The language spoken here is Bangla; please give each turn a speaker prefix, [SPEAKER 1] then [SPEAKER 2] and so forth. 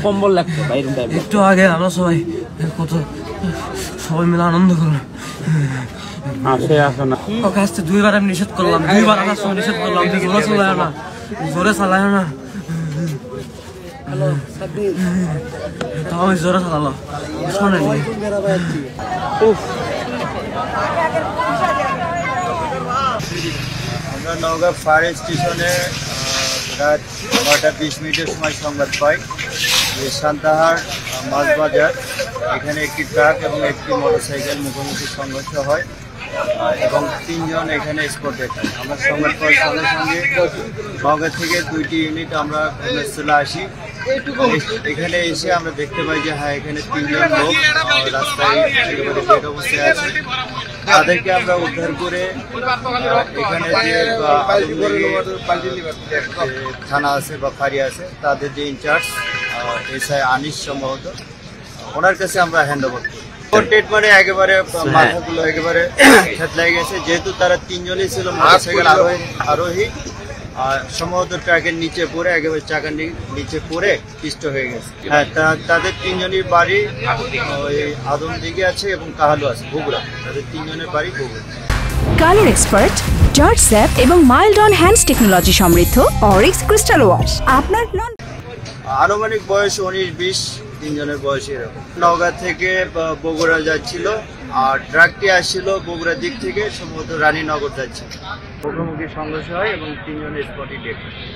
[SPEAKER 1] কম্বল লাগতো ভাই রুমটা।
[SPEAKER 2] একটু আগে আমরা সবাই কত সবাই মিলে আনন্দ করলাম।
[SPEAKER 1] আসে না
[SPEAKER 2] ওকে আসতে 2বার আমি নিষেধ করলাম, 2বার আসার সময় নিষেধ করলাম, জোরে চালায় না, জোরে চালায় না। তাও আমি জোরে চালালো, শোনেনি।
[SPEAKER 3] আমরা নওগাঁ ফায়ার স্টেশনে রাত 9:20 সময় সংবাদ পাই যে সান্তাহার মাছবাজার এখানে একটি ট্রাক এবং একটি মোটরসাইকেল মুখোমুখি সংঘর্ষ হয় এবং 3 জন এখানে স্পট ডেথ হয়। আমরা সংবাদ পাওয়ার সঙ্গে সঙ্গে নওগাঁ থেকে 2টি ইউনিট আমরা ঘটনাস্থলে আসি। এখানে এসে আমরা দেখতে পাই যে হ্যাঁ এখানে 3 জন লোক রাস্তায় একেবারে ডেড অবস্থায় আছে। তাদেরকে আমরা উদ্ধার করে এখানে যে থানা আছে বা ফাঁড়ি আছে তাদের যে ইনচার্জ এসআই আনিস সম্ভবত ওনার কাছে আমরা হ্যান্ড ওভার করি। মানে একেবারে মাথাগুলো একেবারে থেতলাই গেছে, যেহেতু তারা 3 জনই ছিল মোটরসাইকেল আরোহী। সম্ভবত ট্রাকের নিচে পড়ে একেবারে চাকার নিচে পড়ে পিষ্ট হয়ে গেছে। হ্যাঁ, তাদের 3 জনের বাড়ি ওই আদমদিঘি আছে এবং কাহালু আছে বগুড়া। তাদের 3 জনের বাড়ি Bogura.
[SPEAKER 4] Colour expert, George sap এবং মাইল্ড অন হ্যান্ডস টেকনোলজি সমৃদ্ধ অরিক্স ক্রিস্টাল ওয়াশ। আপনার
[SPEAKER 3] আনুমানিক বয়স 19-20, 3 জনের বয়স এরকম। নওগাঁ থেকে বগুড়া যাচ্ছিল আর ট্রাকটি আসছিল বগুড়ার দিক থেকে সম্ভবত রানীনগর যাচ্ছিল। মুখোমুখি সংঘর্ষ হয় এবং 3 জনের স্পটে ডেথ।